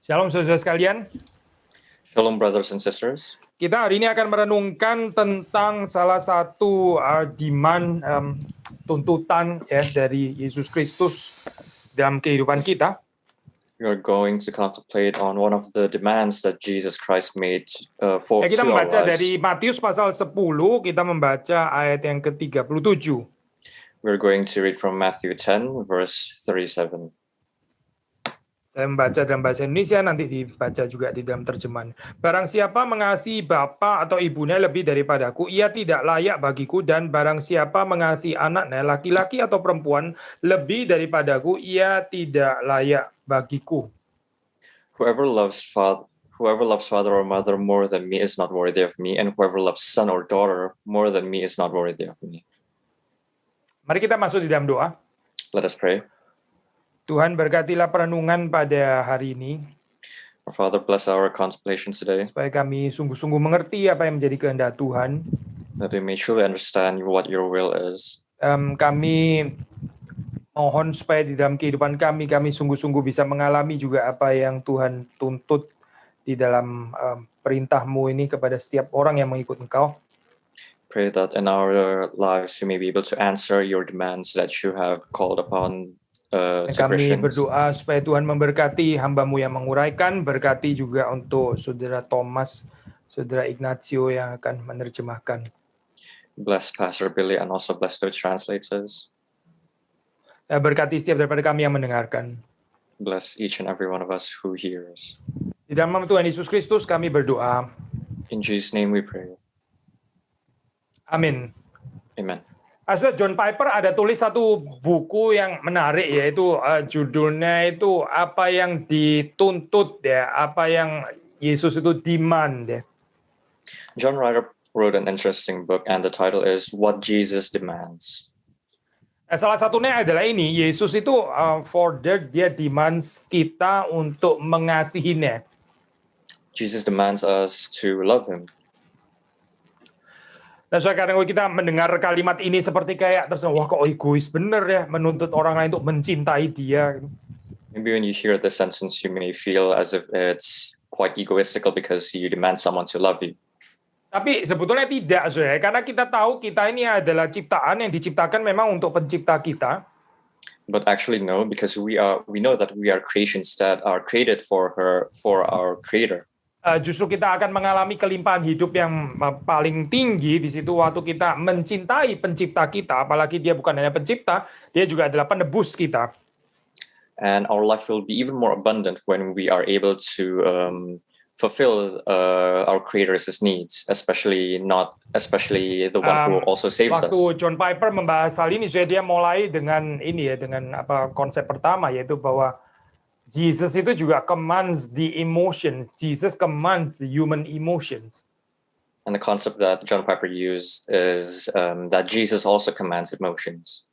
Shalom saudara sekalian. Shalom brothers and sisters. Kita hari ini akan merenungkan tentang salah satu demand tuntutan ya dari Yesus Kristus dalam kehidupan kita. We are going to contemplate on one of the demands that Jesus Christ made for Kita to our membaca lives. dari Matius pasal 10, kita membaca ayat yang ke-37. We're going to read from Matthew 10 verse 37. Saya membaca dalam bahasa Indonesia, nanti dibaca juga di dalam terjemahan. Barang siapa mengasihi bapa atau ibunya lebih daripadaku, ia tidak layak bagiku, dan barang siapa mengasihi anaknya, laki-laki atau perempuan, lebih daripadaku, ia tidak layak bagiku. Whoever loves father or mother more than me is not worthy of me, and whoever loves son or daughter more than me is not worthy of me. Mari kita masuk di dalam doa. Let us pray. Tuhan, berkatilah perenungan pada hari ini, Our Father, bless our contemplation today, supaya kami sungguh-sungguh mengerti apa yang menjadi kehendak Tuhan. that we may truly understand what your will is. Kami mohon supaya di dalam kehidupan kami sungguh-sungguh bisa mengalami juga apa yang Tuhan tuntut di dalam perintah-Mu ini kepada setiap orang yang mengikut Engkau. Pray that in our lives we may be able to answer your demands that you have called upon to Kami Christians. berdoa supaya Tuhan memberkati hamba-Mu yang menguraikan, berkati juga untuk Saudara Thomas, Saudara Ignacio yang akan menerjemahkan. Bless Pastor Billy and also bless the translators. Berkati setiap daripada kami yang mendengarkan. Bless each and every one of us who hears. Di dalam nama Tuhan Yesus Kristus kami berdoa. In Jesus' name we pray. Amin. Amen. John Piper ada tulis satu buku yang menarik, yaitu judulnya itu apa yang dituntut ya, apa yang Yesus itu demand ya. John Ryder wrote an interesting book and the title is What Jesus Demands. Salah satunya adalah ini, Yesus itu dia demands kita untuk mengasihinya. Jesus demands us to love him. Dan kadang kita mendengar kalimat ini seperti kayak terasa, wah kok egois bener ya, menuntut orang lain untuk mencintai dia. Maybe when you hear this sentence, you may feel as if it's quite egoistical because you demand someone to love you. Tapi sebetulnya tidak, saudara, karena kita tahu kita ini adalah ciptaan yang diciptakan memang untuk pencipta kita. But actually no, because we know that we are creations that are created for our Creator. Justru kita akan mengalami kelimpahan hidup yang paling tinggi di situ waktu kita mencintai pencipta kita, apalagi dia bukan hanya pencipta, dia juga adalah penebus kita. And our life will be even more abundant when we are able to fulfill our Creator's needs, especially the one who also saves us. Waktu John Piper membahas hal ini, dia mulai dengan ini ya, dengan konsep pertama, yaitu bahwa Jesus itu juga commands the emotions. Jesus commands the human emotions. And the concept that John Piper used is that Jesus also commands emotions.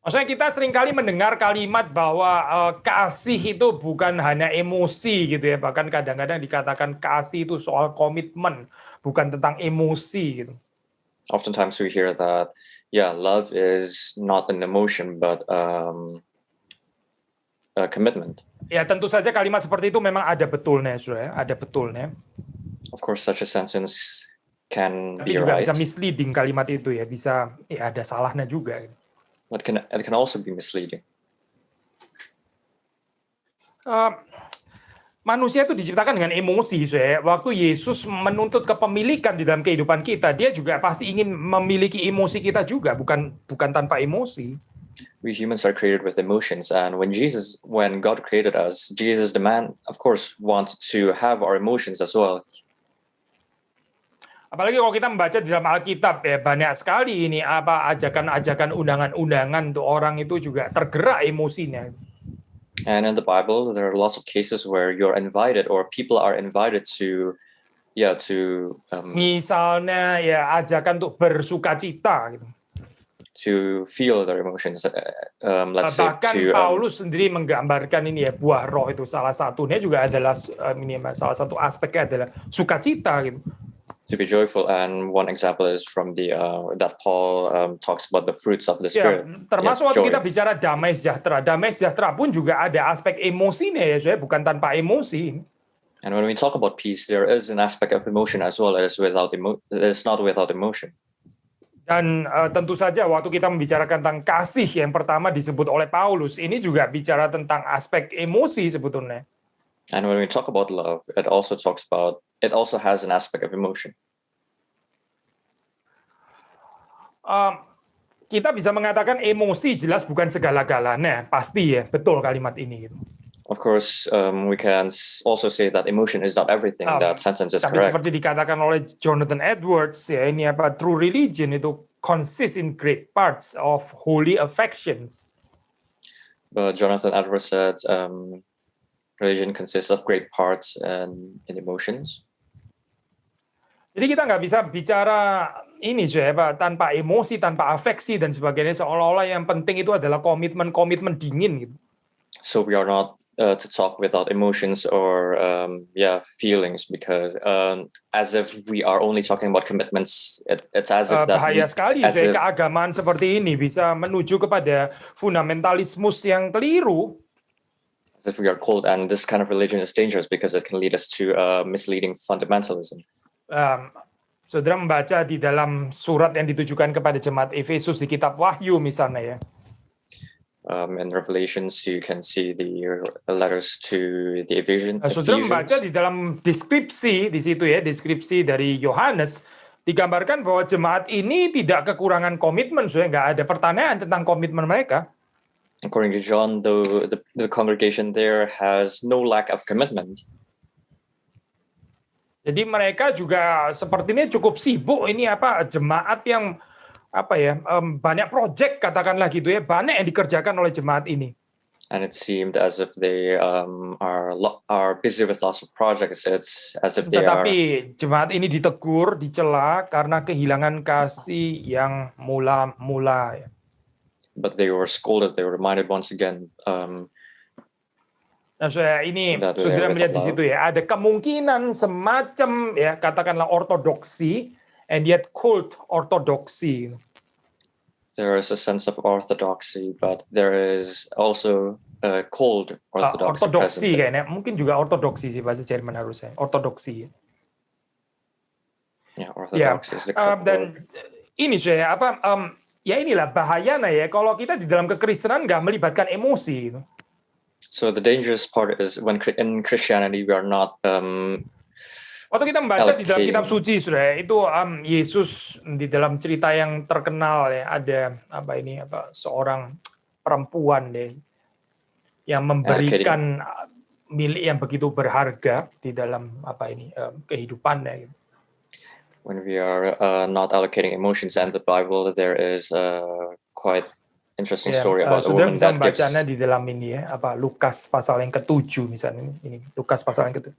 Maksudnya kita seringkali mendengar kalimat bahwa kasih itu bukan hanya emosi gitu ya. Bahkan kadang-kadang dikatakan kasih itu soal komitmen, bukan tentang emosi gitu. Oftentimes we hear that love is not an emotion, but a commitment. Ya tentu saja kalimat seperti itu memang ada betulnya, saudara, ada betulnya. Of course, such a sentence can Tapi be juga right. bisa misleading kalimat itu ya, bisa ada salahnya juga. But it can also be misleading. Manusia itu diciptakan dengan emosi, saudara. Waktu Yesus menuntut kepemilikan di dalam kehidupan kita, dia juga pasti ingin memiliki emosi kita juga, bukan tanpa emosi. We humans are created with emotions, and when God created us, Jesus wants to have our emotions as well. Apalagi kalau kita membaca di dalam Alkitab ya, banyak sekali ini ajakan-ajakan undangan-undangan untuk orang itu juga tergerak emosinya. And in the Bible, there are lots of cases where you're invited or people are invited to misalnya ya ajakan untuk bersukacita gitu. To feel their emotions, let's say bahkan Paulus sendiri menggambarkan ini ya, buah roh itu salah satunya juga adalah salah satu aspeknya adalah sukacita gitu. To be joyful, and one example is from the that Paul talks about the fruits of the Ya, Spirit. termasuk waktu joy. kita bicara damai sejahtera. Damai sejahtera pun juga ada aspek emosinya ya, saya bukan tanpa emosi. And when we talk about peace, there is an aspect of emotion as well as it's not without emotion. Dan tentu saja waktu kita membicarakan tentang kasih yang pertama disebut oleh Paulus, ini juga bicara tentang aspek emosi sebetulnya. And when we talk about love, it also has an aspect of emotion. Kita bisa mengatakan emosi jelas bukan segala-galanya, pasti ya, betul kalimat ini. Gitu. Of course, we can also say that emotion is not everything. That sentence is tapi correct. Seperti dikatakan oleh Jonathan Edwards, ya ini true religion itu consists in great parts of holy affections. But Jonathan Edwards said, religion consists of great parts and in emotions. Jadi kita nggak bisa bicara ini tanpa emosi, tanpa afeksi dan sebagainya, seolah-olah yang penting itu adalah komitmen dingin gitu. So we are not to talk without emotions or feelings, because as if we are only talking about commitments, it's as if that bahaya sekali keagamaan seperti ini bisa menuju kepada fundamentalismus yang keliru. As if we are cold, and this kind of religion is dangerous because it can lead us to misleading fundamentalism. Saudara membaca di dalam surat yang ditujukan kepada jemaat Efesus di kitab Wahyu misalnya ya. In Revelations, you can see the letters to the Ephesians. Saudara membaca di dalam deskripsi di situ ya, deskripsi dari Yohanes digambarkan bahwa jemaat ini tidak kekurangan komitmen, nggak ada pertanyaan tentang komitmen mereka. According to John, the congregation there has no lack of commitment. Jadi mereka juga sepertinya cukup sibuk ini jemaat yang banyak proyek katakanlah gitu ya, banyak yang dikerjakan oleh jemaat ini. And it seemed as if they are busy with lots of projects. It's as if they Tetapi jemaat ini ditegur, dicela karena kehilangan kasih yang mula-mula. But they were scolded. They were reminded once again. Nah, saudara melihat di situ ya, ada kemungkinan semacam ya katakanlah ortodoksi, and yet cult ortodoksi. There is a sense of orthodoxy, but there is also a cold orthodoxy. Ortodoksi kayaknya, mungkin juga ortodoksi sih bahasa Jerman harusnya, ortodoksi. Yeah, orthodoxy is the correct dan ini ya inilah bahayanya ya kalau kita di dalam kekristenan nggak melibatkan emosi. So the dangerous part is when in Christianity we are not. Waktu kita membaca di dalam kitab suci, itu Yesus di dalam cerita yang terkenal ya, ada seorang perempuan deh yang memberikan milik yang begitu berharga di dalam kehidupannya. Gitu. When we are not allocating emotions and the Bible, there is quite interesting story about a woman that gives. Bacanya di dalam ini ya, Lukas pasal yang ke-7 misalnya ini Lukas pasal yang ke-7.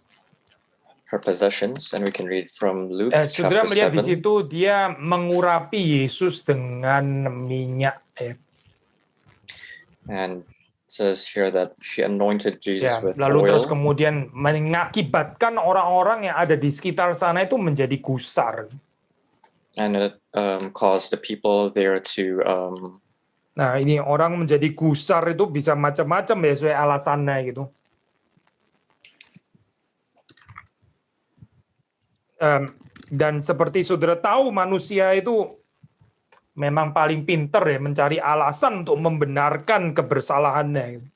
Her possessions, and we can read from Luke saudara chapter melihat 7. Di situ dia mengurapi Yesus dengan minyak ya. And it says here that she anointed Jesus with lalu oil. Terus kemudian mengakibatkan orang-orang yang ada di sekitar sana itu menjadi gusar. And it caused the people there to Nah, ini orang menjadi gusar itu bisa macam-macam ya sesuai alasannya gitu. Dan seperti saudara tahu, manusia itu memang paling pinter ya mencari alasan untuk membenarkan kebersalahannya.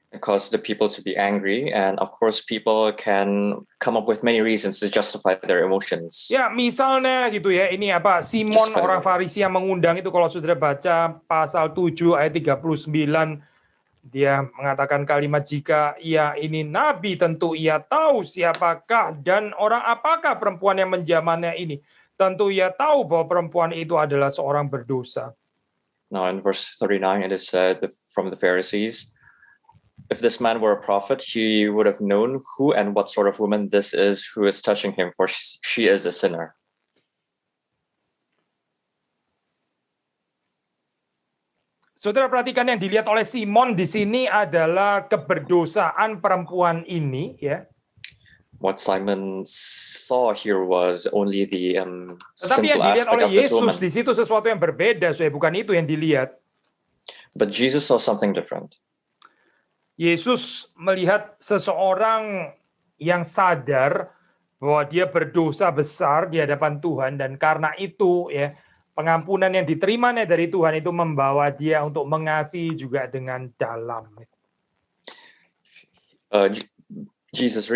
It caused the people to be angry, and of course people can come up with many reasons to justify their emotions. Ya, misalnya gitu ya, ini Simon orang Farisi yang mengundang itu, kalau saudara baca pasal 7 ayat 39, dia mengatakan kalimat, jika ia ini nabi tentu ia tahu siapakah dan orang apakah perempuan yang menjamannya ini. Tentu ia tahu bahwa perempuan itu adalah seorang berdosa. Now in verse 39 it is said from the Pharisees, if this man were a prophet, he would have known who and what sort of woman this is who is touching him, for she is a sinner. Saudara perhatikan yang dilihat oleh Simon di sini adalah keberdosaan perempuan ini, ya. What Simon saw here was only the Tetapi yang sinful dilihat aspect oleh of this Yesus woman. di situ sesuatu yang berbeda, saya bukan itu yang dilihat. But Jesus saw something different. Yesus melihat seseorang yang sadar bahwa dia berdosa besar di hadapan Tuhan, dan karena itu ya pengampunan yang diterimanya dari Tuhan itu membawa dia untuk mengasihi juga dengan dalam. Jesus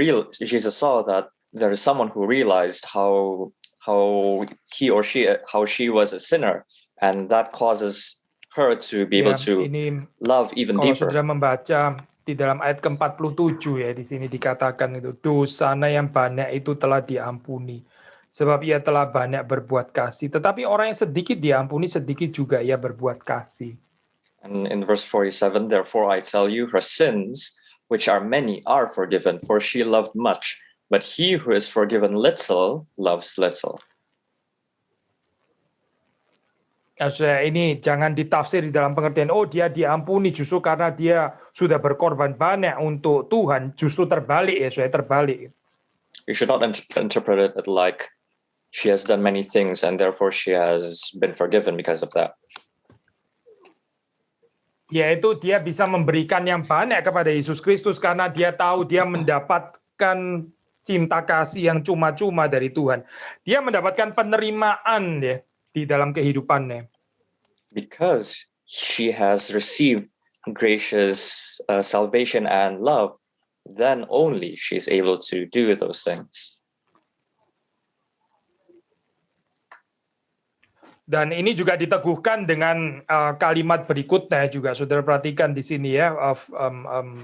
saw that there is someone who realized how she was a sinner, and that causes her to be able to love even kalau deeper. Saudara membaca di dalam ayat ke-47 ya, di sini dikatakan itu, dosanya yang banyak itu telah diampuni, sebab ia telah banyak berbuat kasih. Tetapi orang yang sedikit diampuni, sedikit juga ia berbuat kasih. And in verse 47, therefore I tell you, her sins, which are many, are forgiven, for she loved much. But he who is forgiven little, loves little. Ini jangan ditafsir di dalam pengertian, oh dia diampuni justru karena dia sudah berkorban banyak untuk Tuhan. Justru terbalik ya, saya terbalik. You should not interpret it like she has done many things and therefore she has been forgiven because of that. Yaitu dia bisa memberikan yang banyak kepada Yesus Kristus karena dia tahu dia mendapatkan cinta kasih yang cuma-cuma dari Tuhan. Dia mendapatkan penerimaan ya di dalam kehidupannya. Because she has received gracious salvation and love, then only she's able to do those things. Dan ini juga diteguhkan dengan kalimat berikutnya juga. Saudara perhatikan di sini ya,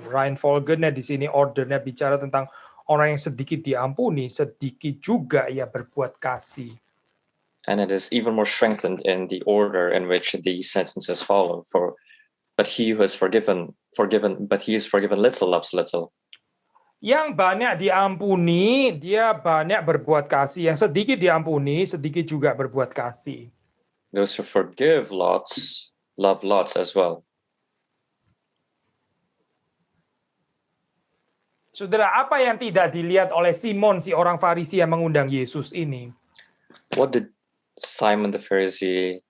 Ryan Volgen di sini ordernya bicara tentang orang yang sedikit diampuni, sedikit juga ia berbuat kasih. And it is even more strengthened in the order in which the sentences follow. But he who is forgiven, but he is forgiven little, loves little. Yang banyak diampuni, dia banyak berbuat kasih. Yang sedikit diampuni, sedikit juga berbuat kasih. Those who forgive lots, love lots as well. Saudara, apa yang tidak dilihat oleh Simon, si orang Farisi yang mengundang Yesus ini? What did Simon the Pharisee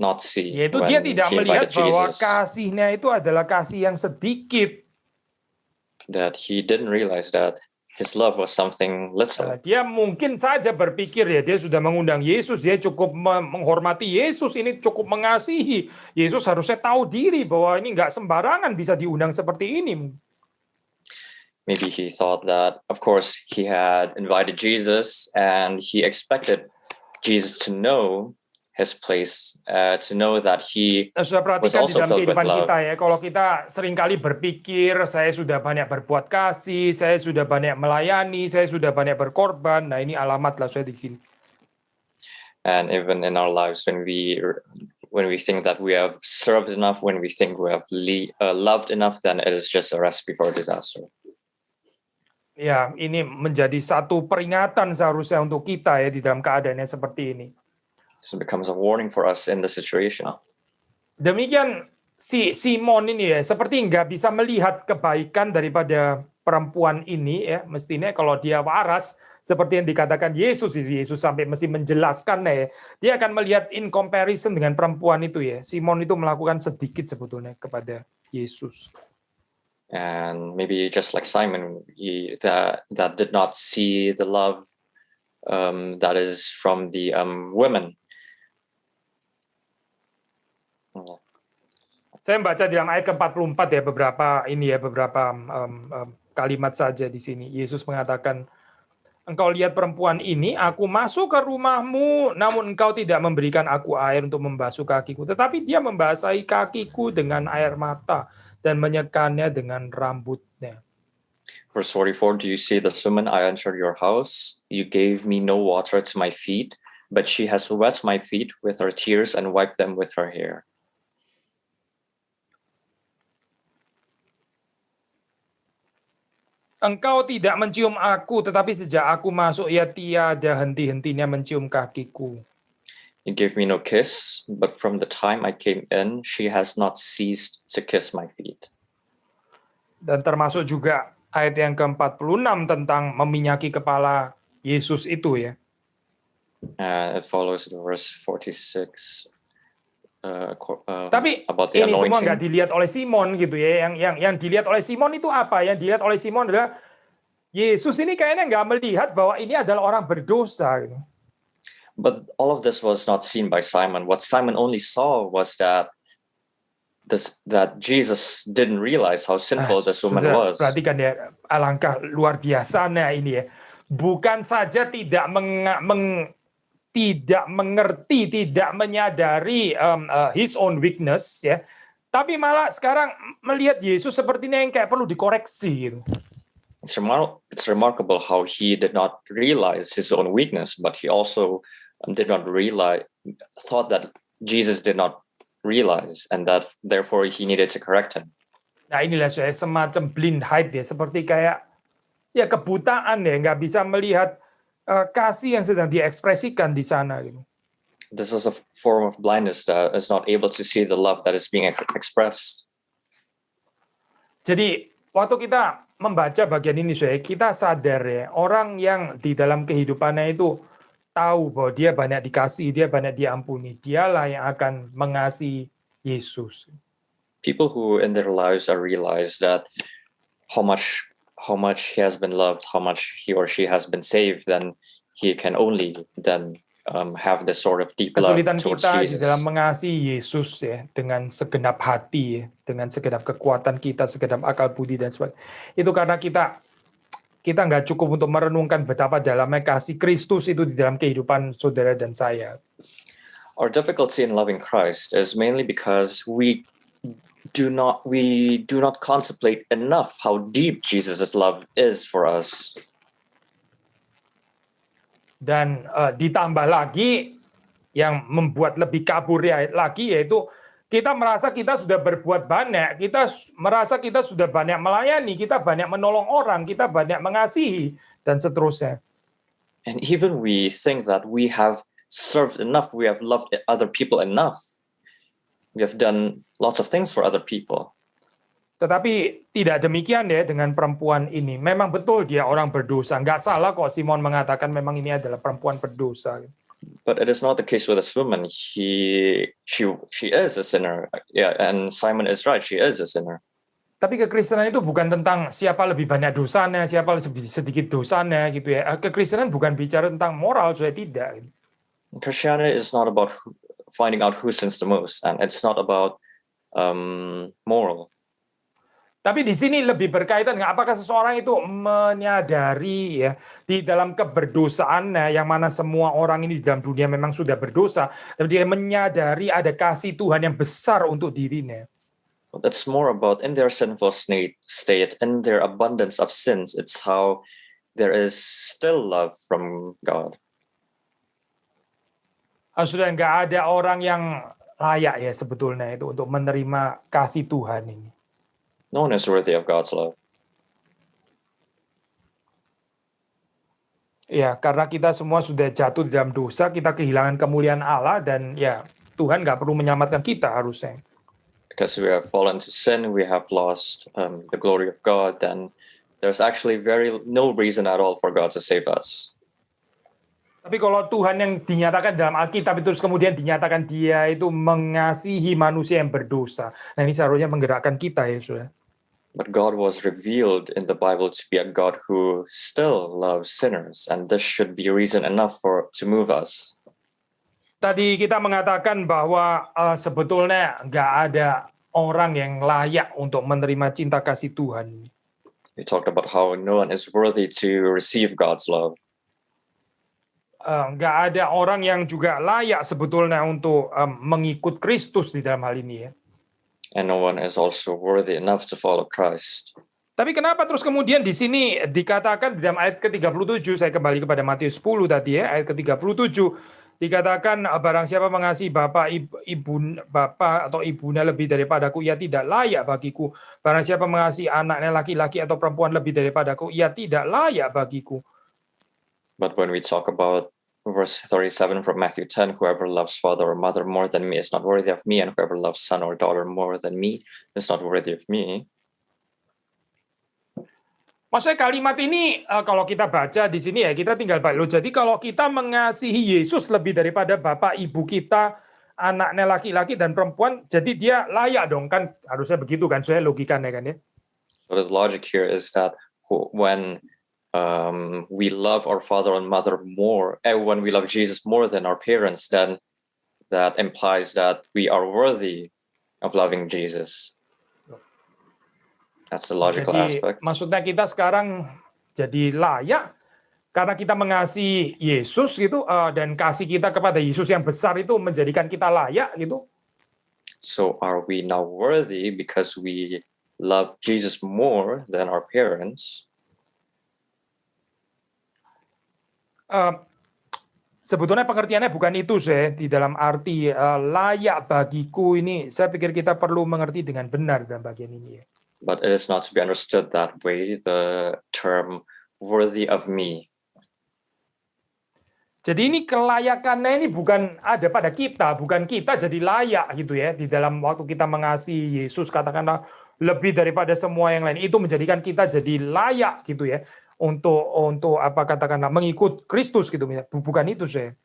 not see? Yaitu when dia tidak he melihat invited bahwa Jesus? kasihnya itu adalah kasih yang sedikit. That he didn't realize that his love was something little. Dia mungkin saja berpikir ya, dia sudah mengundang Yesus, dia cukup menghormati Yesus, ini cukup mengasihi. Yesus harusnya tahu diri bahwa ini nggak sembarangan bisa diundang seperti ini. Maybe he thought that, of course, he had invited Jesus and he expected Jesus to know his place, to know that he sudah was perhatikan di also dalam filled with kehidupan love. kita ya, kalau kita seringkali berpikir, saya sudah banyak berbuat kasih, saya sudah banyak melayani, saya sudah banyak berkorban, nah ini alamatlah saya di sini. And even in our lives, when we think that we have served enough, when we think we have loved enough, then it is just a recipe for disaster. Ya, ini menjadi satu peringatan seharusnya untuk kita ya di dalam keadaan yang seperti ini. So it becomes a warning for us in the situation. Demikian si Simon ini ya, seperti nggak bisa melihat kebaikan daripada perempuan ini ya. Mestinya kalau dia waras, seperti yang dikatakan Yesus sampai mesti menjelaskan ya, dia akan melihat in comparison dengan perempuan itu ya. Simon itu melakukan sedikit sebetulnya kepada Yesus. And maybe just like Simon, that did not see the love that is from the women. Saya membaca di dalam ayat ke-44 ya, beberapa kalimat saja di sini. Yesus mengatakan, engkau lihat perempuan ini, aku masuk ke rumahmu, namun engkau tidak memberikan aku air untuk membasuh kakiku. Tetapi dia membasahi kakiku dengan air mata dan menyekannya dengan rambutnya. Verse 44, do you see this woman? I entered your house. You gave me no water to my feet, but she has wet my feet with her tears and wiped them with her hair. Engkau tidak mencium aku, tetapi sejak aku masuk, ia tiada henti-hentinya mencium kakiku. You gave me no kiss, but from the time I came in, she has not ceased to kiss my feet. Dan termasuk juga ayat yang ke-46 tentang meminyaki kepala Yesus itu ya. And it follows the verse 46 Tapi about the ini semua nggak anointing. dilihat oleh Simon gitu ya. Yang dilihat oleh Simon itu apa? Yang dilihat oleh Simon adalah Yesus ini kayaknya nggak melihat bahwa ini adalah orang berdosa gitu. But all of this was not seen by Simon. What Simon only saw was that Jesus didn't realize how sinful this woman was. Perhatikan ya, alangkah luar biasanya ini ya. Bukan saja tidak tidak mengerti, tidak menyadari his own weakness ya, tapi malah sekarang melihat Yesus sepertinya yang kayak perlu dikoreksi gitu. It's remarkable how he did not realize his own weakness, but he also did not thought that Jesus did not realize, and that therefore he needed to correct him. Nah inilah saya semacam blindheit ya, seperti kayak ya kebutaan ya, nggak bisa melihat kasih yang sedang diekspresikan di sana gitu. This is a form of blindness that is not able to see the love that is being expressed. Jadi waktu kita membaca bagian ini, kita sadar ya, orang yang di dalam kehidupannya itu tahu bahwa dia banyak dikasihi, dia banyak diampuni, dialah yang akan mengasihi Yesus. People who in their lives are realize that how much he has been loved, how much he or she has been saved, then he can only then have this sort of deep love towards kita Jesus. Di dalam mengasihi Yesus ya, dengan segenap hati, ya, dengan segenap kekuatan kita, segenap akal budi dan sebagainya. Itu karena kita nggak cukup untuk merenungkan betapa dalamnya kasih Kristus itu di dalam kehidupan saudara dan saya. Our difficulty in loving Christ is mainly because we do not contemplate enough how deep Jesus' love is for us. Dan ditambah lagi yang membuat lebih kabur lagi yaitu kita merasa kita sudah berbuat banyak, kita merasa kita sudah banyak melayani, kita banyak menolong orang, kita banyak mengasihi, dan seterusnya. And even we think that we have served enough, we have loved other people enough, we have done lots of things for other people. Tetapi tidak demikian ya dengan perempuan ini. Memang betul dia orang berdosa. Nggak salah kok Simon mengatakan memang ini adalah perempuan berdosa. But it is not the case with this woman. She is a sinner. Yeah, and Simon is right. She is a sinner. Tapi kekristenan itu bukan tentang siapa lebih banyak dosanya, siapa lebih sedikit dosanya gitu ya. Kekristenan bukan bicara tentang moral, saya tidak. Christianity is not about finding out who sins the most, and it's not about moral. Tapi di sini lebih berkaitan dengan apakah seseorang itu menyadari ya di dalam keberdosaannya, yang mana semua orang ini di dalam dunia memang sudah berdosa, dan dia menyadari ada kasih Tuhan yang besar untuk dirinya. That's more about in their sinful state, in their abundance of sins. It's how there is still love from God. Sudah nggak ada orang yang layak ya sebetulnya itu untuk menerima kasih Tuhan ini. No one is worthy of God's love. Ya, karena kita semua sudah jatuh dalam dosa, kita kehilangan kemuliaan Allah, dan ya Tuhan nggak perlu menyelamatkan kita harusnya. Because we have fallen to sin, we have lost the glory of God, then there's actually no reason at all for God to save us. Tapi kalau Tuhan yang dinyatakan dalam Alkitab itu terus kemudian dinyatakan dia itu mengasihi manusia yang berdosa, nah ini seharusnya menggerakkan kita ya saudara. But God was revealed in the Bible to be a God who still loves sinners, and this should be reason enough to move us. Tadi kita mengatakan bahwa sebetulnya nggak ada orang yang layak untuk menerima cinta kasih Tuhan. We talked about how no one is worthy to receive God's love. Nggak ada orang yang juga layak sebetulnya untuk mengikut Kristus di dalam hal ini ya. And no one is also worthy enough to follow Christ. Tapi kenapa terus kemudian di sini dikatakan di dalam ayat ke-37, saya kembali kepada Matius 10 tadi ya, ayat ke-37, dikatakan barang siapa mengasihi bapak atau ibunya lebih daripadaku, ia tidak layak bagiku. Barang siapa mengasihi anaknya laki-laki atau perempuan lebih daripadaku, ia tidak layak bagiku. But when we talk about verse 37 from Matthew 10, whoever loves father or mother more than me is not worthy of me, and whoever loves son or daughter more than me is not worthy of me. Maksudnya kalimat ini kalau kita baca di sini ya kita tinggal baca. Loh, jadi kalau kita mengasihi Yesus lebih daripada bapak ibu kita, anaknya laki-laki dan perempuan, jadi dia layak dong kan? Harusnya begitu kan? Saya logikanya kan ya. So the logic here is that when we love our father and mother more, and when we love Jesus more than our parents, then that implies that we are worthy of loving Jesus. That's the logical Jadi, aspect. maksudnya kita sekarang jadi layak karena kita mengasihi Yesus gitu, dan kasih kita kepada Yesus yang besar itu menjadikan kita layak gitu. So are we now worthy because we love Jesus more than our parents? Sebetulnya pengertiannya bukan itu saya di dalam arti layak bagiku ini. Saya pikir kita perlu mengerti dengan benar dalam bagian ini ya. But it is not to be understood that way, the term worthy of me. Jadi ini kelayakannya ini bukan ada pada kita, bukan kita jadi layak gitu ya. Di dalam waktu kita mengasihi Yesus, katakanlah lebih daripada semua yang lain, itu menjadikan kita jadi layak gitu ya. Untuk apa katakanlah mengikut Kristus gitu ya. Bukan itu saya.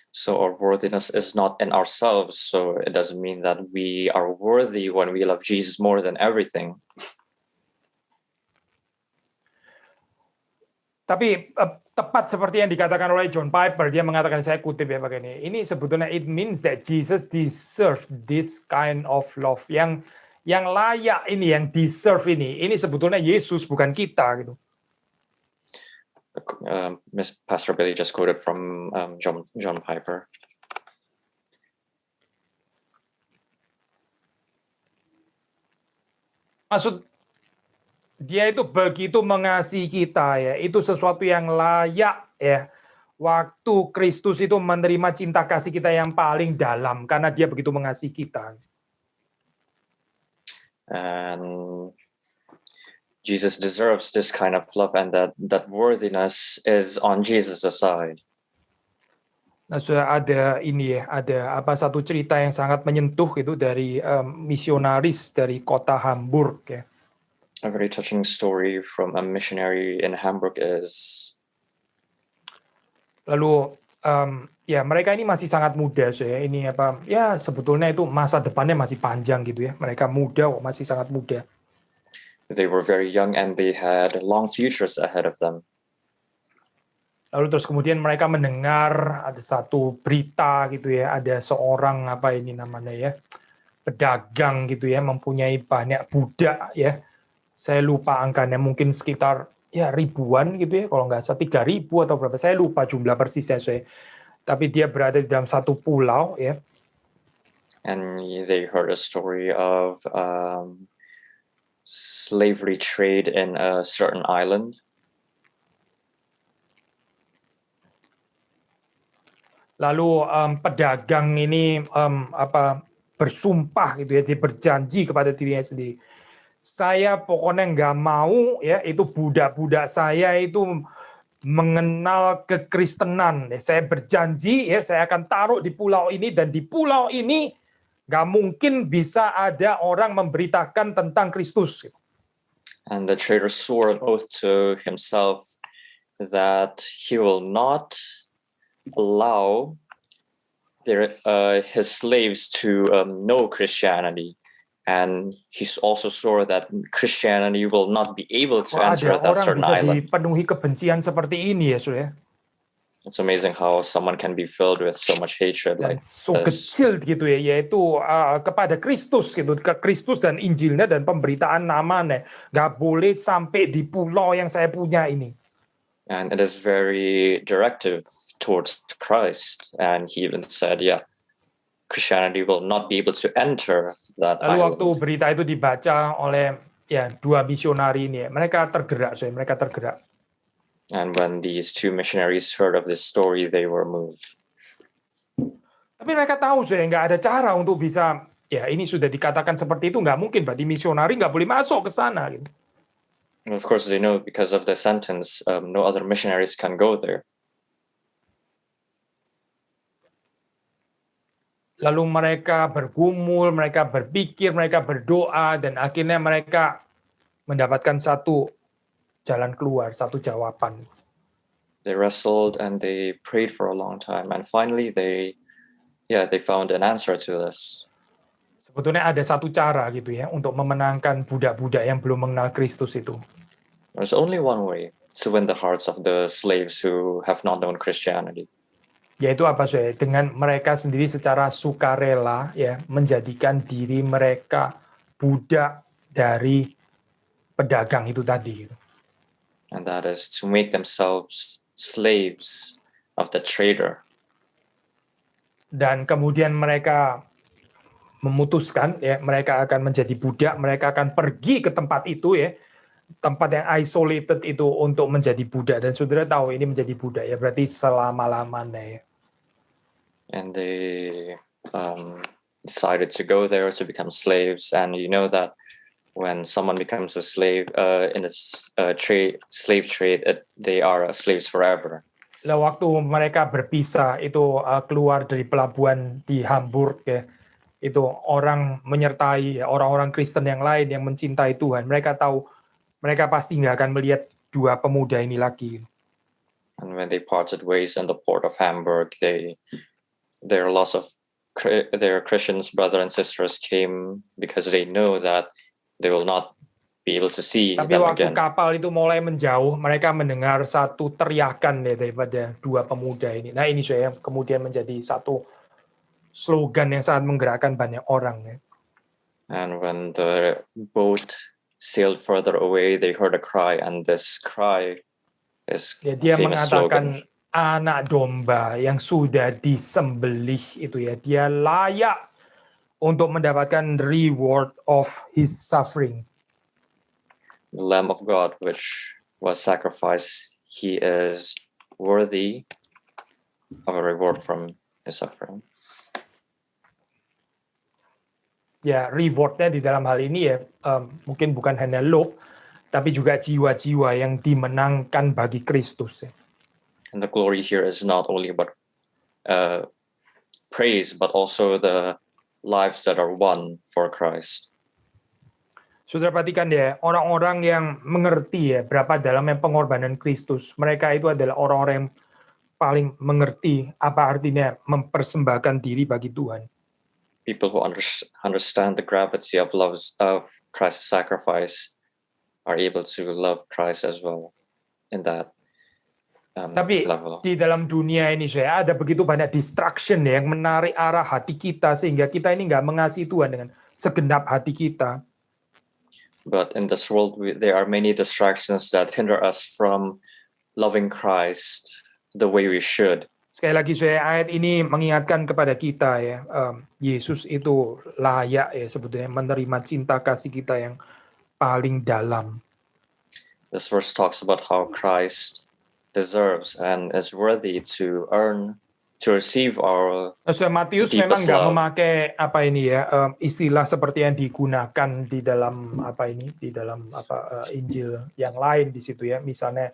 So our worthiness is not in ourselves. So it doesn't mean that we are worthy when we love Jesus more than everything. Tapi tepat seperti yang dikatakan oleh John Piper, dia mengatakan, saya kutip ya begini, ini sebetulnya it means that Jesus deserve this kind of love. Yang layak ini, yang deserve ini sebetulnya Yesus bukan kita gitu. Pastor Billy just quoted from John Piper. Maksud dia itu begitu mengasihi kita ya, itu sesuatu yang layak ya. Waktu Kristus itu menerima cinta kasih kita yang paling dalam karena dia begitu mengasihi kita. And Jesus deserves this kind of love, and that worthiness is on Jesus' side. Nah, sudah ada ini ya, ada satu cerita yang sangat menyentuh itu dari misionaris dari kota Hamburg ya. A very touching story from a missionary in Hamburg is. Lalu ya mereka ini masih sangat muda saya. Ini ya sebetulnya itu masa depannya masih panjang gitu ya. Mereka muda kok, masih sangat muda. They were very young and they had long futures ahead of them. Lalu terus kemudian mereka mendengar ada satu berita gitu ya, ada seorang pedagang gitu ya, mempunyai banyak budak ya. Saya lupa angkanya, mungkin sekitar ya ribuan gitu ya, kalau nggak salah 3.000 atau berapa, saya lupa jumlah persisnya saya. Tapi dia berada di dalam satu pulau ya. And they heard a story of slavery trade in a certain island. Lalu pedagang ini bersumpah gitu ya, dia berjanji kepada dirinya sendiri, saya pokoknya nggak mau ya itu budak-budak saya itu mengenal kekristenan. Saya berjanji ya saya akan taruh di pulau ini, dan di pulau ini nggak mungkin bisa ada orang memberitakan tentang Kristus. And the trader swore an oath to himself that he will not allow his slaves to know Christianity, and he also swore that Christianity will not be able to enter that certain island. Dipenuhi kebencian seperti ini ya, Saudara. It's amazing how someone can be filled with so much hatred dan like so this. Kecil gitu ya, yaitu kepada Kristus gitu, ke Kristus dan Injilnya dan pemberitaan namanya, nggak boleh sampai di pulau yang saya punya ini. And it is very directive towards Christ, and he even said, Christianity will not be able to enter that Lalu island. waktu berita itu dibaca oleh dua misionari ini, mereka tergerak. And when these two missionaries heard of this story, they were moved. Tapi mereka tahu nggak ada cara untuk bisa, ini sudah dikatakan seperti itu, nggak mungkin, berarti misionari nggak boleh masuk ke sana. Gitu. And of course, they know because of the sentence, no other missionaries can go there. Lalu mereka bergumul, mereka berpikir, mereka berdoa, dan akhirnya mereka mendapatkan satu jalan keluar, satu jawaban. They wrestled and they prayed for a long time, and finally they found an answer to this. Sebetulnya ada satu cara gitu ya untuk memenangkan budak-budak yang belum mengenal Kristus itu. There's only one way to win the hearts of the slaves who have not known Christianity. Yaitu apa saudara? Dengan mereka sendiri secara sukarela ya menjadikan diri mereka budak dari pedagang itu tadi. And that is to make themselves slaves of the trader. Dan kemudian mereka memutuskan ya mereka akan menjadi budak, mereka akan pergi ke tempat itu ya, tempat yang isolated itu untuk menjadi budak. Dan saudara tahu ini menjadi budak ya berarti selama-lamanya ya. And they decided to go there to become slaves. And you know that when someone becomes a slave in the slave trade, they are slaves forever. Lah waktu mereka berpisah itu keluar dari pelabuhan di Hamburg ya, itu orang menyertai ya, orang-orang Kristen yang lain yang mencintai Tuhan. Mereka tahu mereka pasti nggak akan melihat dua pemuda ini lagi. And when they parted ways in the port of Hamburg, their loss of their Christians brother and sisters came because they know that they will not be able to see Tapi them waktu again. kapal itu mulai menjauh, mereka mendengar satu teriakan ya daripada dua pemuda ini. Nah ini saya kemudian menjadi satu slogan yang sangat menggerakkan banyak orang ya. And when the boat sailed further away, they heard a cry, and this cry is Ya, dia a famous slogan. mengatakan anak domba yang sudah disembelih itu ya, dia layak untuk mendapatkan reward of his suffering. The Lamb of God, which was sacrificed, he is worthy of a reward from his suffering. Ya, rewardnya di dalam hal ini ya mungkin bukan hanya lob, tapi juga jiwa-jiwa yang dimenangkan bagi Kristus. Ya. And the glory here is not only about praise, but also the lives that are won for Christ. Saudara perhatikan ya, orang-orang yang mengerti ya berapa dalamnya pengorbanan Kristus. Mereka itu adalah orang-orang yang paling mengerti apa artinya mempersembahkan diri bagi Tuhan. People who understand the gravity of love of Christ's sacrifice are able to love Christ as well in that Tapi level. di dalam dunia ini saya ada begitu banyak distraction ya, yang menarik arah hati kita sehingga kita ini nggak mengasihi Tuhan dengan segenap hati kita. But in this world, there are many distractions that hinder us from loving Christ the way we should. Sekali lagi saya ayat ini mengingatkan kepada kita ya, Yesus itu layak ya sebetulnya menerima cinta kasih kita yang paling dalam. This verse talks about how Christ deserves and is worthy to receive our Matius deepest memang nggak love. memakai apa ini ya istilah seperti yang digunakan di dalam apa ini di dalam Injil yang lain di situ ya, misalnya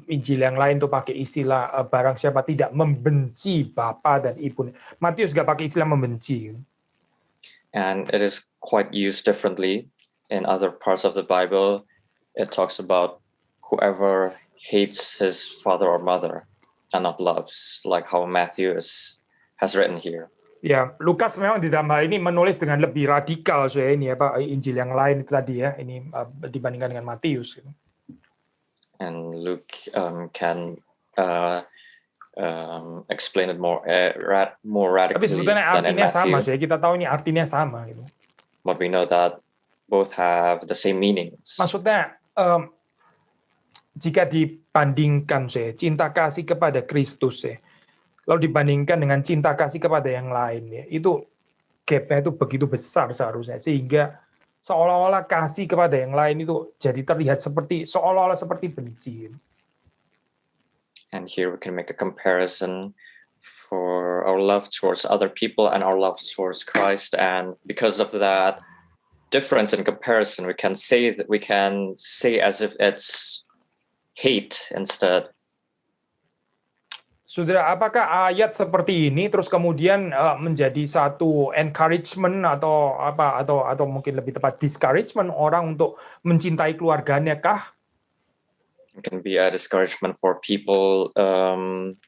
Injil yang lain tuh pakai istilah barang siapa tidak membenci bapa dan ibu. Matius nggak pakai istilah membenci. And it is quite used differently in other parts of the Bible. It talks about whoever hates his father or mother and not loves, like how Matthew has written here. Ya, Lukas memang di dalam hal ini menulis dengan lebih radikal saya ini ya Pak, Injil yang lain itu tadi ya, ini dibandingkan dengan Matius. Gitu. And Luke can explain it more radically. Tapi sebetulnya than in artinya Matthew. sama sih, kita tahu ini artinya sama. Gitu. But we know that both have the same meanings. Maksudnya jika dibandingkan saya cinta kasih kepada Kristus ya, lalu dibandingkan dengan cinta kasih kepada yang lain ya, itu gap-nya itu begitu besar seharusnya sehingga seolah-olah kasih kepada yang lain itu jadi terlihat seolah-olah seperti benci. And here we can make a comparison for our love towards other people and our love towards Christ, and because of that difference in comparison, we can say as if it's hate instead. Saudara, apakah ayat seperti ini terus kemudian menjadi satu encouragement atau apa atau mungkin lebih tepat discouragement orang untuk mencintai keluarganya kah? It can be a discouragement for people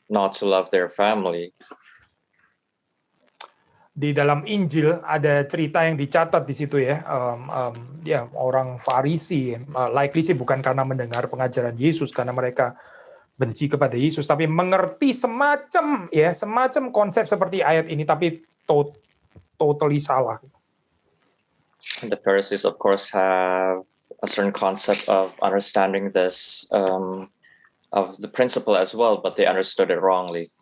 not to love their family. Di dalam Injil ada cerita yang dicatat di situ ya, orang Farisi, likely sih bukan karena mendengar pengajaran Yesus karena mereka benci kepada Yesus, tapi mengerti semacam konsep seperti ayat ini, tapi totally salah. The Pharisees, of course, have a certain concept of understanding this, of the principle as well, but they understood it wrongly.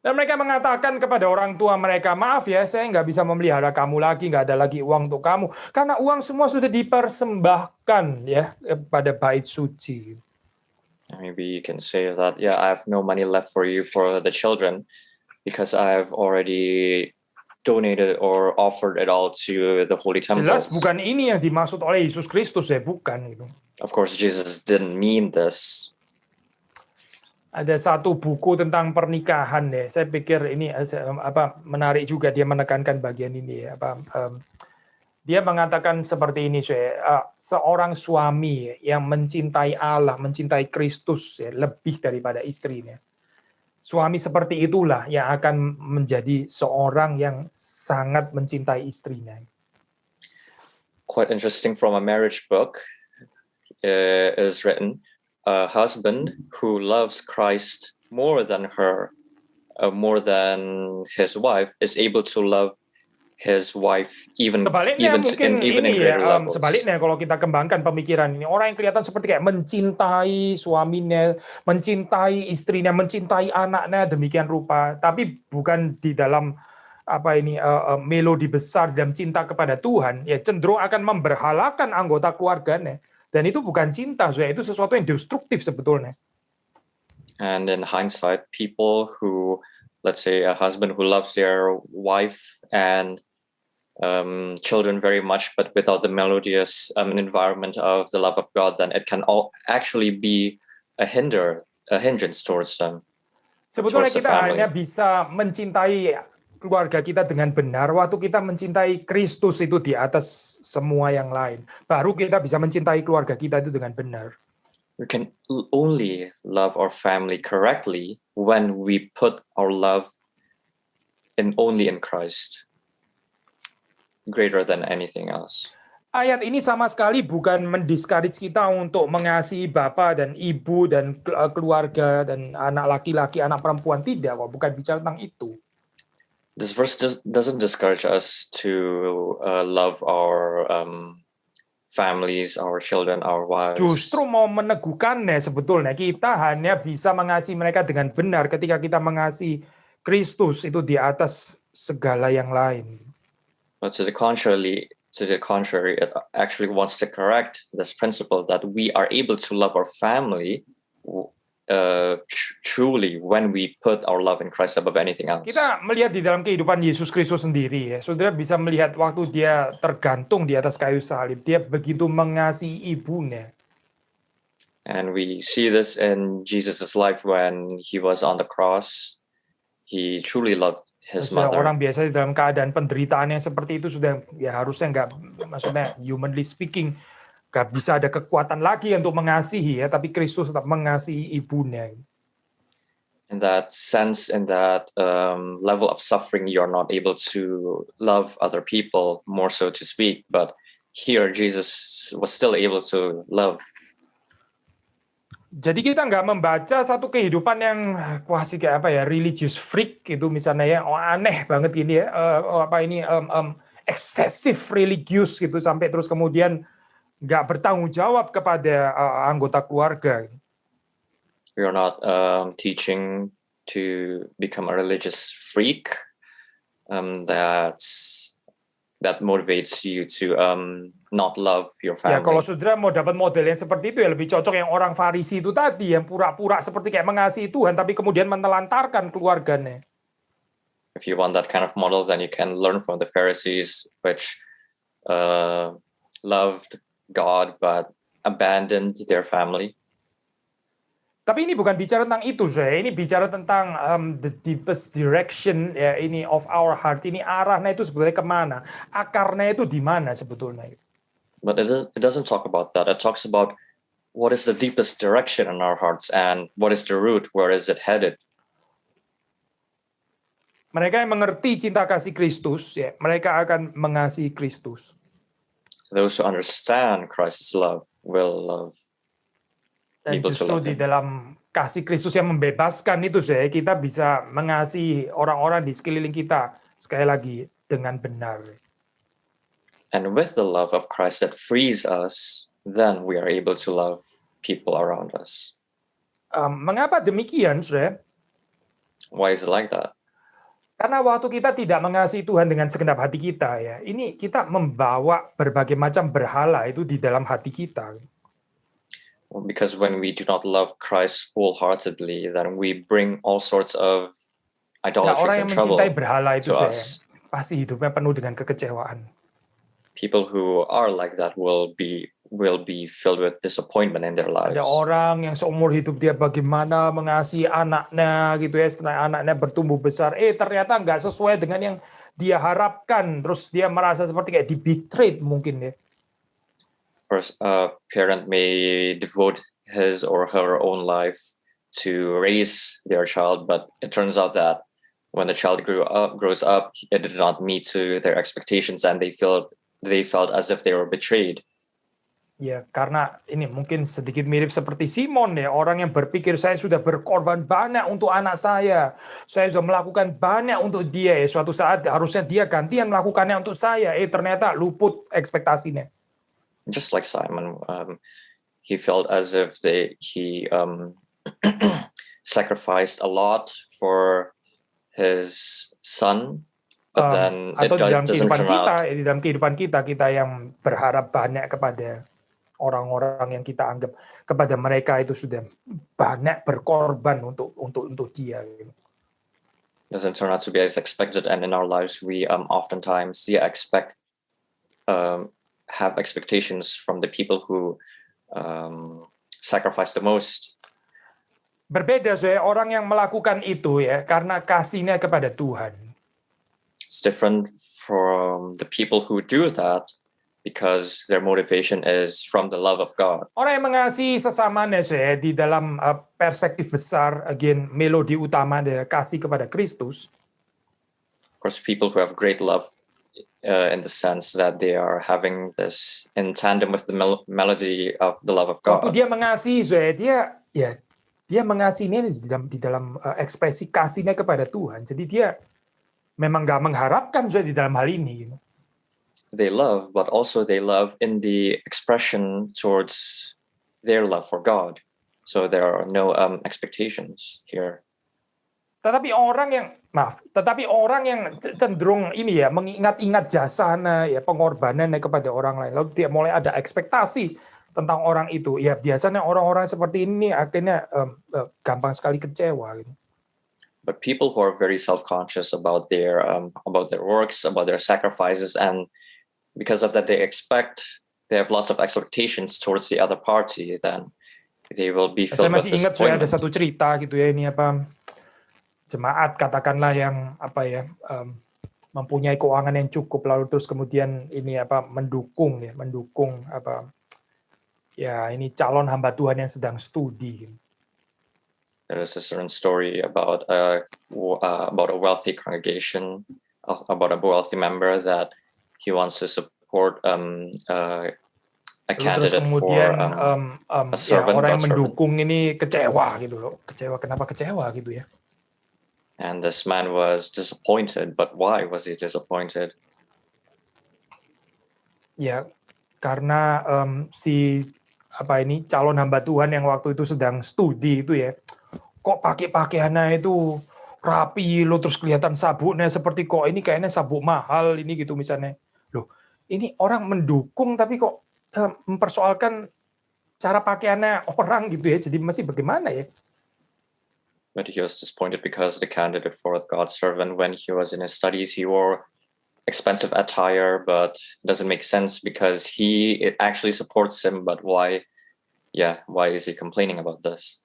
Dan mereka mengatakan kepada orang tua mereka, maaf ya, saya nggak bisa memelihara kamu lagi, nggak ada lagi uang untuk kamu. Karena uang semua sudah dipersembahkan ya pada bait suci. Maybe you can say that, yeah, I have no money left for you for the children because I've already donated or offered it all to the holy temples. Jelas bukan ini yang dimaksud oleh Yesus Kristus ya, bukan itu. Of course, Jesus didn't mean this. Ada satu buku tentang pernikahan ya. Saya pikir ini menarik juga, dia menekankan bagian ini ya. Dia mengatakan seperti ini, seorang suami yang mencintai Allah, mencintai Kristus ya, lebih daripada istrinya. Suami seperti itulah yang akan menjadi seorang yang sangat mencintai istrinya. Quite interesting, from a marriage book is written, a husband who loves Christ more than her, more than his wife, is able to love his wife even in greater levels. Sebaliknya kalau kita kembangkan pemikiran ini, orang yang kelihatan seperti kayak mencintai suaminya, mencintai istrinya, mencintai anaknya demikian rupa, tapi bukan di dalam melodi besar dalam cinta kepada Tuhan, ya cenderung akan memberhalakan anggota keluarganya. Dan itu bukan cinta, itu sesuatu yang destruktif sebetulnya. And in hindsight, people who, let's say, a husband who loves their wife and children very much, but without the melodious environment of the love of God, then it can actually be a hindrance towards them. Sebetulnya kita hanya bisa mencintai keluarga kita dengan benar waktu kita mencintai Kristus itu di atas semua yang lain. Baru kita bisa mencintai keluarga kita itu dengan benar. We can only love our family correctly when we put our love only in Christ, greater than anything else. Ayat ini sama sekali bukan mendiscourage kita untuk mengasihi bapak dan ibu dan keluarga dan anak laki-laki, anak perempuan, tidak kok, bukan bicara tentang itu. This verse doesn't discourage us to love our families, our children, our wives. Justru mau meneguhkannya sebetulnya. Kita hanya bisa mengasihi mereka dengan benar ketika kita mengasihi Kristus itu di atas segala yang lain. But to the contrary, it actually wants to correct this principle that we are able to love our family truly when we put our love in Christ above anything else. Kita melihat di dalam kehidupan Yesus Kristus sendiri ya. Saudara bisa melihat waktu dia tergantung di atas kayu salib, dia begitu mengasihi ibunya. And we see this in Jesus' life when he was on the cross. He truly loved his mother. Orang biasa di dalam keadaan penderitaan yang seperti itu sudah ya harusnya maksudnya humanly speaking gak bisa ada kekuatan lagi untuk mengasihi ya, tapi Kristus tetap mengasihi ibunya. In that sense, in that level of suffering, you're not able to love other people, more so to speak. But here, Jesus was still able to love. Jadi kita nggak membaca satu kehidupan yang kayak religious freak gitu misalnya ya, aneh banget gini ya, excessive religious gitu sampai terus kemudian nggak bertanggung jawab kepada anggota keluarga. We are not teaching to become a religious freak that motivates you to not love your family. Ya kalau saudara mau dapat model yang seperti itu ya lebih cocok yang orang Farisi itu tadi yang pura-pura seperti kayak mengasihi Tuhan tapi kemudian menelantarkan keluarganya. If you want that kind of model, then you can learn from the Pharisees, which loved God but abandoned their family. Tapi ini bukan bicara tentang itu, saya. Ini bicara tentang the deepest direction ya ini of our heart. Ini arahnya itu sebetulnya kemana? Akarnya itu di mana sebetulnya? But it doesn't talk about that. It talks about what is the deepest direction in our hearts and what is the root, where is it headed. Mereka yang mengerti cinta kasih Kristus, ya, mereka akan mengasihi Kristus. Those who understand Christ's love will love. Dan justru di dalam kasih Kristus yang membebaskan itu, kita bisa mengasihi orang-orang di sekeliling kita sekali lagi dengan benar. And with the love of Christ that frees us, then we are able to love people around us. Mengapa demikian, saudara? Why is it like that? Karena waktu kita tidak mengasihi Tuhan dengan segenap hati kita, ya, ini kita membawa berbagai macam berhala itu di dalam hati kita. Well, because when we do not love Christ wholeheartedly, then we bring all sorts of idolatries and trouble berhala itu, to us. Pasti hidupnya penuh dengan kekecewaan. People who are like that will be filled with disappointment in their lives. Ada orang yang seumur hidup dia bagaimana mengasihi anaknya gitu ya, setelah anaknya bertumbuh besar, ternyata nggak sesuai dengan yang dia harapkan, terus dia merasa seperti kayak di-betrayed mungkin ya. A parent may devote his or her own life to raise their child, but it turns out that when the child grows up, it did not meet to their expectations, and they felt as if they were betrayed. Ya, karena ini mungkin sedikit mirip seperti Simon ya, orang yang berpikir saya sudah berkorban banyak untuk anak saya sudah melakukan banyak untuk dia ya, suatu saat harusnya dia gantian melakukannya untuk saya, ternyata luput ekspektasinya. Just like Simon, he felt as if he sacrificed a lot for his son, but then it doesn't turn out. Di dalam kehidupan kita yang berharap banyak kepada orang-orang yang kita anggap kepada mereka itu sudah banyak berkorban untuk dia. Doesn't turn out to be as expected, and in our lives we oftentimes have expectations from the people who sacrifice the most. Berbeda orang yang melakukan itu ya karena kasihnya kepada Tuhan. It's different from the people who do that because their motivation is from the love of God. Orang yang mengasihi sesamanya di dalam perspektif besar, again melodi utama dari kasih kepada Kristus. Of course, people who have great love in the sense that they are having this in tandem with the melody of the love of God. Waktu dia mengasihi, dia mengasihi ini di dalam ekspresi kasihnya kepada Tuhan. Jadi dia memang nggak mengharapkan di dalam hal ini. They love, but also they love in the expression towards their love for God. So there are no expectations here. Tetapi orang yang cenderung ini ya mengingat-ingat jasanya ya pengorbanannya kepada orang lain, lalu dia mulai ada ekspektasi tentang orang itu, ya biasanya orang-orang seperti ini akhirnya gampang sekali kecewa. Gitu. But people who are very self-conscious about their works, about their sacrifices, and because of that they have lots of expectations towards the other party, then they will be filled with disappointment. Saya masih ingat ada satu cerita gitu ya, ini jemaat katakanlah yang mempunyai keuangan yang cukup, lalu terus kemudian ini mendukung ini calon hamba Tuhan yang sedang studi. There is a certain story about a wealthy congregation, about a wealthy member that he wants to support a candidate for a servant. Orang yang mendukung ini kecewa gitu loh. Kenapa kecewa gitu ya? And this man was disappointed, but why was he disappointed? Ya, karena calon hamba Tuhan yang waktu itu sedang studi itu ya, kok pakaiannya itu rapi lo, terus kelihatan sabuknya seperti kok ini kayaknya sabuk mahal ini gitu misalnya. Loh, ini orang mendukung tapi kok mempersoalkan cara pakaiannya orang gitu ya. Jadi masih bagaimana ya? But he was disappointed because the candidate for God's servant, when he was in his studies, he wore expensive attire, but it doesn't make sense because it actually supports him. But why is he complaining about this?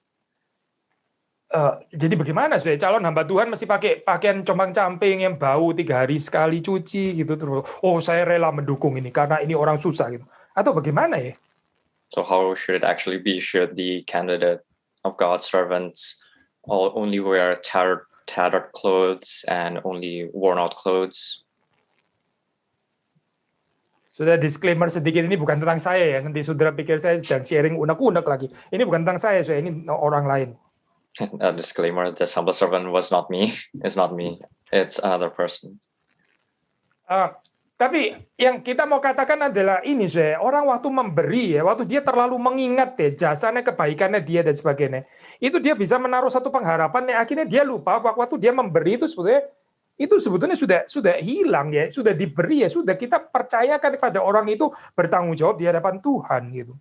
Jadi bagaimana sih calon hamba Tuhan masih pakai pakaian compang-camping yang bau 3 hari sekali cuci gitu terus. Oh, saya rela mendukung ini karena ini orang susah gitu. Atau bagaimana ya? So how should it actually be? Should the candidate of God's servants only wear tattered clothes and only worn out clothes? Sudah disclaimer sedikit, ini bukan tentang saya ya. Nanti saudara pikir saya sedang sharing unek-unek lagi. Ini bukan tentang saya, ini orang lain. A disclaimer: this humble servant was not me. It's not me. It's another person. Tapi yang kita mau katakan adalah ini, orang waktu memberi ya, waktu dia terlalu mengingat jasanya, kebaikannya dia dan sebagainya, itu dia bisa menaruh satu pengharapan yang akhirnya dia lupa waktu dia memberi itu sebetulnya sudah hilang ya, sudah diberi ya, sudah kita percayakan kepada orang itu bertanggung jawab di hadapan Tuhan gitu.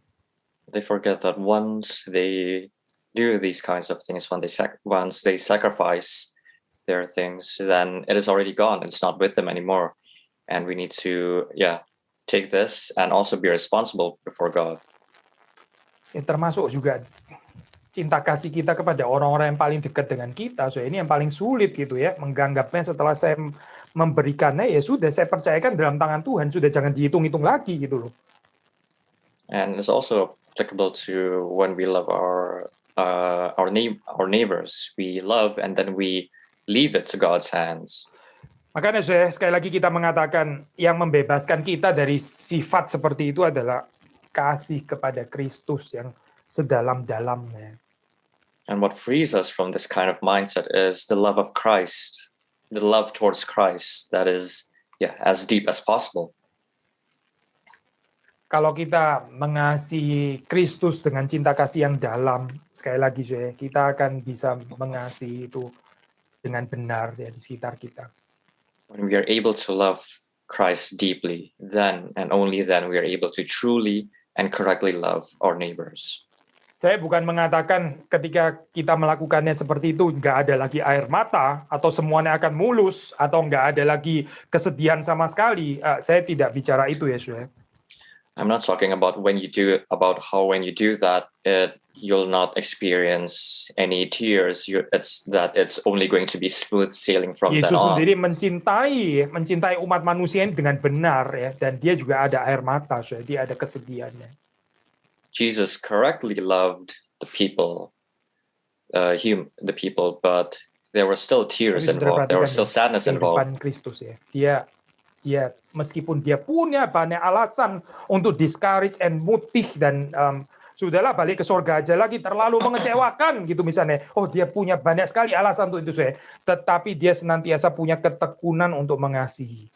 They forget that once they do these kinds of things, once they sacrifice their things, then it is already gone. It's not with them anymore. And we need to, take this and also be responsible before God. Ya, termasuk juga cinta kasih kita kepada orang-orang yang paling dekat dengan kita. So ini yang paling sulit gitu ya, menganggapnya setelah saya memberikannya ya sudah saya percayakan dalam tangan Tuhan, sudah jangan dihitung-hitung lagi gitu loh. And it's also applicable to when we love our neighbors. We love and then we leave it to God's hands. Makanya sekali lagi kita mengatakan yang membebaskan kita dari sifat seperti itu adalah kasih kepada Kristus yang sedalam-dalamnya. And what frees us from this kind of mindset is the love of Christ, the love towards Christ that is as deep as possible. Kalau kita mengasihi Kristus dengan cinta kasih yang dalam, sekali lagi kita akan bisa mengasihi itu dengan benar ya di sekitar kita. When we are able to love Christ deeply, then and only then we are able to truly and correctly love our neighbors. Saya bukan mengatakan ketika kita melakukannya seperti itu nggak ada lagi air mata atau semuanya akan mulus atau nggak ada lagi kesedihan sama sekali. Saya tidak bicara itu ya, saudara. I'm not talking about when you do that, you'll not experience any tears. It's only going to be smooth sailing from then on. Yesus sendiri mencintai umat manusia dengan benar ya, dan dia juga ada air mata, dia ada kesedihannya. Jesus correctly loved the people, but there were still tears involved. There was still sadness involved. Kristus ya. Dia meskipun dia punya banyak alasan untuk discourage and mutih dan sudahlah balik ke surga aja lagi, terlalu mengecewakan gitu misalnya. Oh, dia punya banyak sekali alasan untuk itu tetapi dia senantiasa punya ketekunan untuk mengasihi.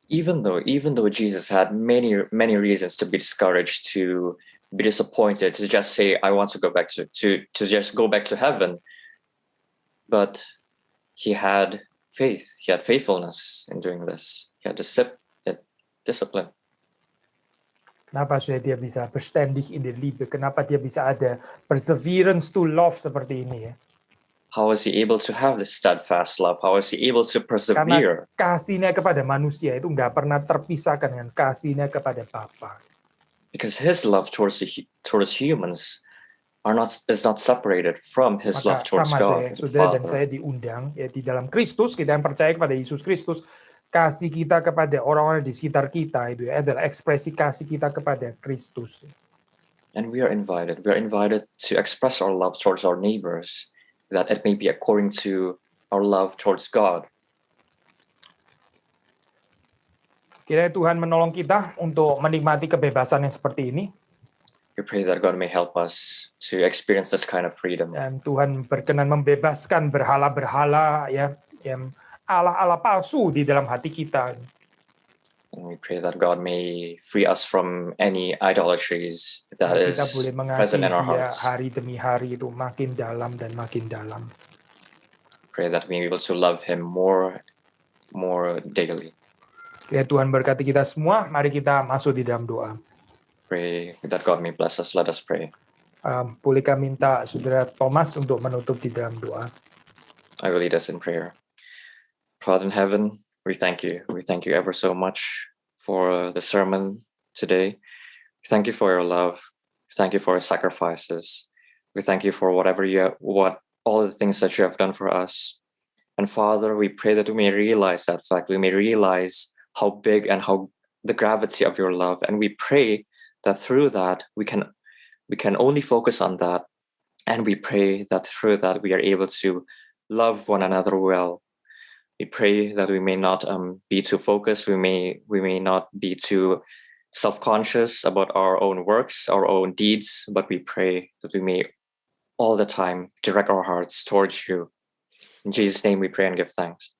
Even though Jesus had many reasons to be discouraged, to be disappointed, to just say I want to go back to just go back to heaven, but he had faith, he had faithfulness in doing this. He had discipline. Kenapa dia bisa beständig in der Liebe? Kenapa dia bisa ada perseverance to love seperti ini ya? How is he able to have this steadfast love? How is he able to persevere? Karena kasihnya kepada manusia itu nggak pernah terpisahkan dengan kasihnya kepada Bapa. Because his love towards humans is not separated from his love towards God. Saudara dan saya diundang ya di dalam Kristus, kita yang percaya kepada Yesus Kristus, kasih kita kepada orang-orang di sekitar kita itu adalah ekspresi kasih kita kepada Kristus. And we are invited to express our love towards our neighbors, that it may be according to our love towards God. Kiranya Tuhan menolong kita untuk menikmati kebebasan yang seperti ini. We pray that God may help us to experience this kind of freedom. Dan Tuhan berkenan membebaskan berhala-berhala ya, yang Allah-Allah palsu di dalam hati kita. And we pray that God may free us from any idolatries that is present in our hearts. Hari demi hari itu makin dalam dan makin dalam. Pray that we may be able to love Him more daily. Ya Tuhan berkati kita semua. Mari kita masuk di dalam doa. Pray that God may bless us. Let us pray. Bolehkah minta Saudara Thomas untuk menutup di dalam doa? I will lead us in prayer. Father in heaven, we thank you. We thank you ever so much for the sermon today. Thank you for your love. Thank you for your sacrifices. We thank you for what all the things that you have done for us. And Father, we pray that we may realize that fact. We may realize how big and how the gravity of your love. And we pray that through that, we can only focus on that. And we pray that through that, we are able to love one another well. We pray that we may not be too focused. We may not be too self-conscious about our own works, our own deeds, but we pray that we may all the time direct our hearts towards you. In Jesus' name we pray and give thanks.